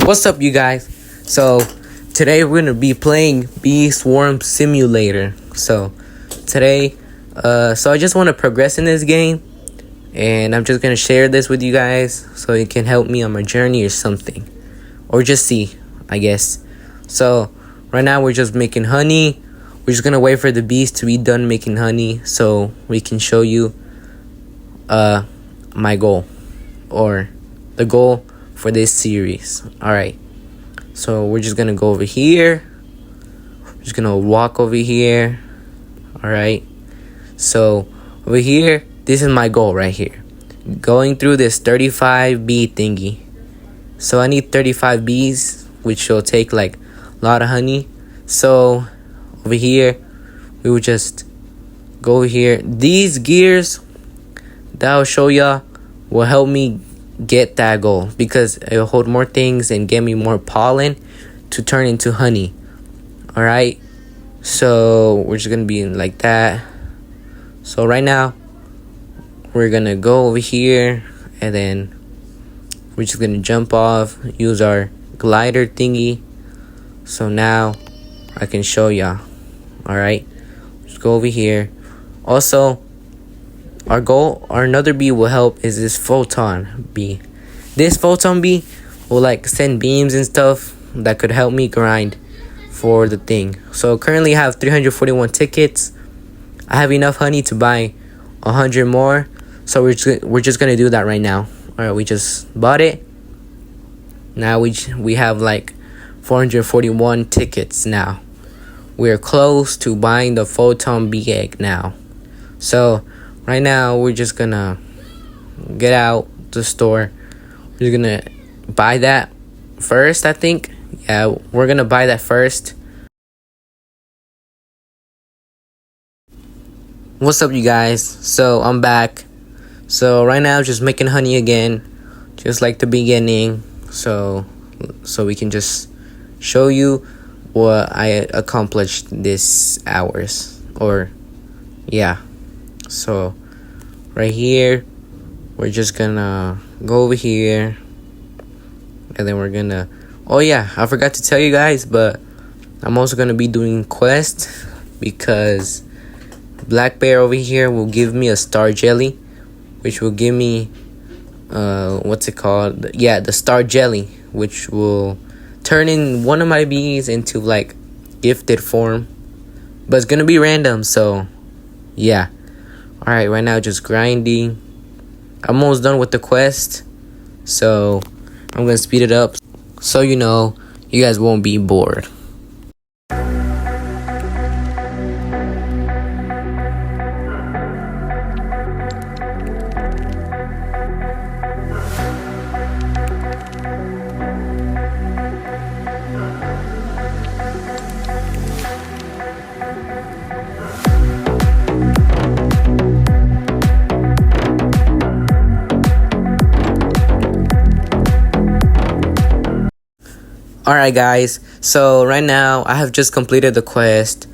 What's up, you guys? So today we're gonna be playing Bee Swarm Simulator. So today, so I just want to progress in this game, and I'm just gonna share this with you guys so you can help me on my journey or something, or just see, I guess. So right now we're just making honey. We're just gonna wait for the bees to be done making honey so we can show you my goal, or the goal for this series. Alright, so we're just gonna go over here. We're just gonna walk over here. Alright, so over here, this is my goal right here, going through this 35 bee thingy. So I need 35 bees, which will take like a lot of honey. So over here we will just go over here. These gears that I'll show y'all will help me get that goal, because it'll hold more things and get me more pollen to turn into honey. All right, so we're just gonna be like that. So right now we're gonna go over here, and then we're just gonna jump off, use our glider thingy. So now I can show y'all. All right, just go over here. Also, our goal, our another bee will help is this photon bee. This photon bee will like send beams and stuff that could help me grind for the thing. So currently I have 341 tickets. I have enough honey to buy 100 more. So we're just gonna do that right now. All right, we just bought it. Now we have like 441 tickets now. We're close to buying the photon bee egg now. So right now we're just gonna get out the store. We're just gonna buy that first, I think. Yeah, we're gonna buy that first. What's up, you guys? So I'm back. So right now just making honey again, just like the beginning. So we can just show you what I accomplished this hours, or yeah. So right here we're just gonna go over here, and then we're gonna, oh yeah, I forgot to tell you guys, but I'm also gonna be doing quests, because Black Bear over here will give me a star jelly, which will give me what's it called, yeah, the star jelly, which will turn in one of my bees into like gifted form, but it's gonna be random. So yeah. All right, right now just grinding. I'm almost done with the quest, so I'm gonna speed it up so you guys won't be bored. Alright guys, so right now I have just completed the quest.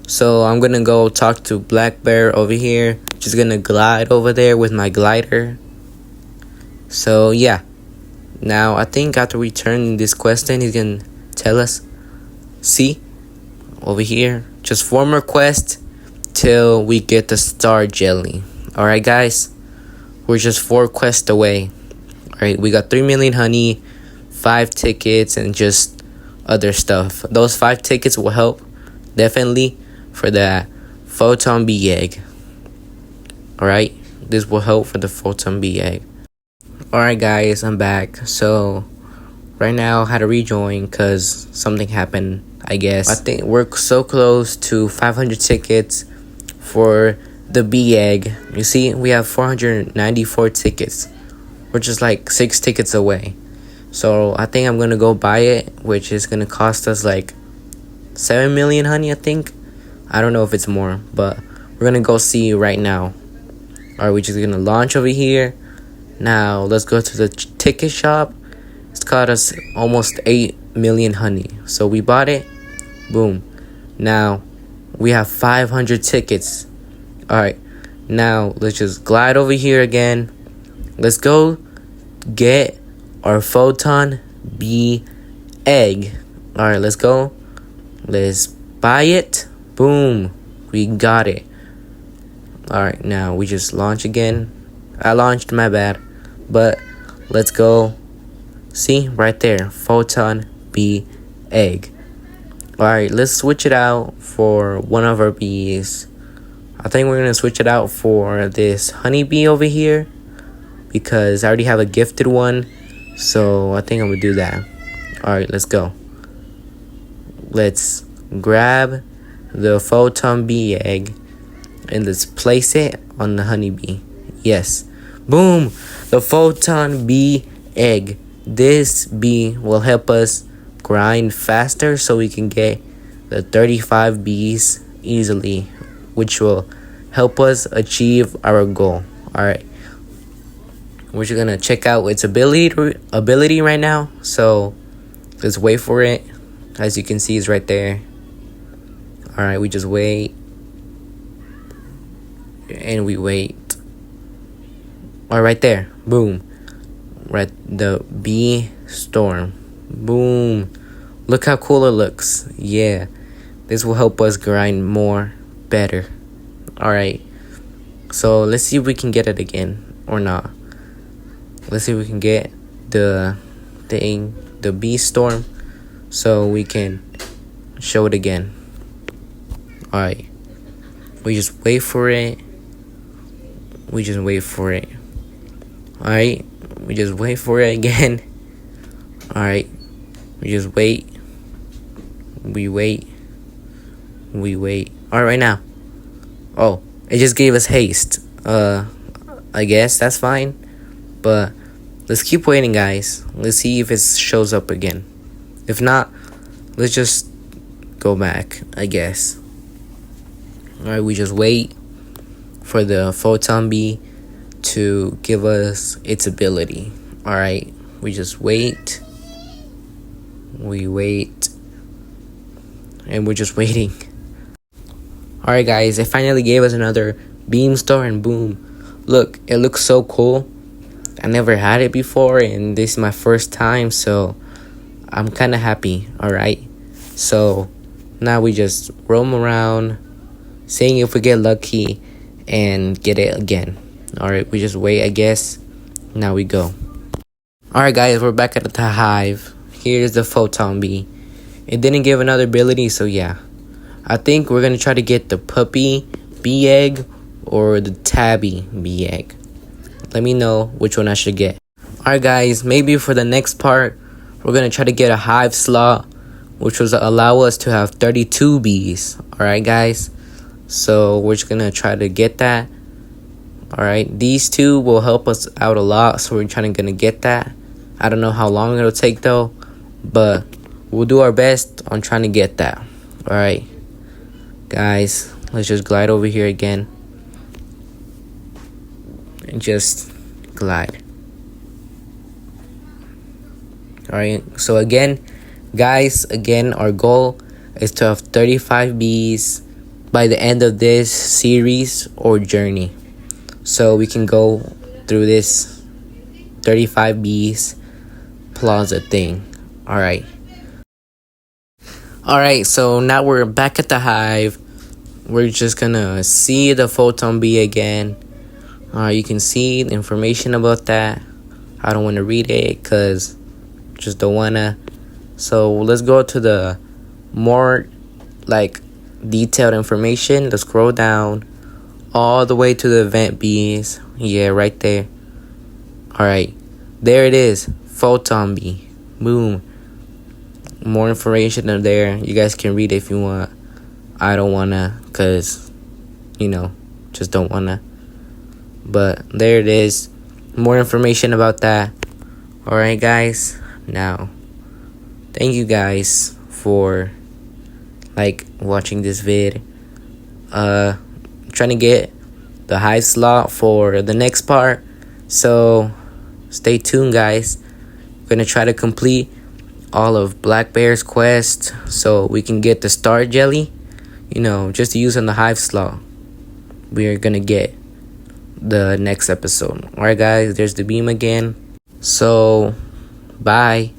So I'm gonna go talk to Black Bear over here. Just gonna glide over there with my glider. So yeah, now I think after we turn this quest in, he's gonna tell us, see over here, just 4 more quests till we get the star jelly. Alright guys, we're just 4 quests away. Alright, we got 3 million honey, 5 tickets, and just other stuff. Those 5 tickets will help definitely for the photon bee egg. Alright, this will help for the photon bee egg. Alright guys, I'm back. So right now I had to rejoin because something happened, I guess. I think we're so close to 500 tickets for the bee egg. You see, we have 494 tickets. We're just like 6 tickets away. So I think I'm gonna go buy it, which is gonna cost us like 7 million honey, I think. I don't know if it's more, but we're gonna go see right now. Alright, we're just gonna launch over here. Now let's go to the ticket shop. It's cost us almost 8 million honey. So we bought it. Boom. Now we have 500 tickets. Alright, now let's just glide over here again. Let's go get our photon bee egg. Alright, let's go. Let's buy it. Boom. We got it. Alright, now we just launch again. I launched, my bad. But let's go. See, right there. Photon bee egg. Alright, let's switch it out for one of our bees. I think we're going to switch it out for this honeybee over here, because I already have a gifted one. So I think I'm going to do that. Alright, let's go. Let's grab the photon bee egg and let's place it on the honeybee. Yes. Boom! The photon bee egg. This bee will help us grind faster so we can get the 35 bees easily, which will help us achieve our goal. Alright. We're just gonna check out its ability right now. So let's wait for it. As you can see, it's right there. Alright, we just wait. And we wait. Alright, right there. Boom. Right, the bee storm. Boom. Look how cool it looks. Yeah. This will help us grind more better. Alright. So let's see if we can get it again or not. Let's see if we can get the bee storm, so we can show it again. Alright. We just wait for it. We just wait for it. Alright. We just wait for it again. Alright. We just wait. We wait. We wait. Alright, right now. Oh, it just gave us haste. I guess that's fine. But let's keep waiting, guys. Let's see if it shows up again. If not, let's just go back, I guess. Alright, we just wait for the photon bee to give us its ability. Alright, we just wait. We wait. And we're just waiting. Alright, guys, it finally gave us another beam star, and boom. Look, it looks so cool. I never had it before, and this is my first time, so I'm kind of happy. Alright, so now we just roam around, seeing if we get lucky and get it again. Alright, we just wait, I guess. Now we go. Alright, guys, we're back at the hive. Here's the photon bee. It didn't give another ability, so yeah. I think we're going to try to get the puppy bee egg or the tabby bee egg. Let me know which one I should get. Alright, guys, maybe for the next part, we're going to try to get a hive slot, which will allow us to have 32 bees. Alright, guys. So we're just going to try to get that. Alright, these two will help us out a lot, so we're trying to get that. I don't know how long it'll take though, but we'll do our best on trying to get that. Alright, guys, let's just glide over here again. And just glide. Alright, so again, guys, our goal is to have 35 bees by the end of this series or journey. So we can go through this 35 bees plaza thing. Alright. Alright, so now we're back at the hive. We're just gonna see the photon bee again. You can see the information about that. I don't want to read it because just don't wanna. So let's go to the more like detailed information. Let's scroll down all the way to the event bees. Yeah, right there. Alright, there it is. Photon bee. Boom. More information in there. You guys can read it if you want. I don't wanna, cause just don't wanna. But there it is. More information about that. Alright, guys. Now, thank you guys for watching this vid. Trying to get the hive slot for the next part, so stay tuned, guys. We're gonna try to complete all of Black Bear's quest so we can get the star jelly, just to use on the hive slot. We are gonna get the next episode. Alright, guys, there's the beam again. So bye.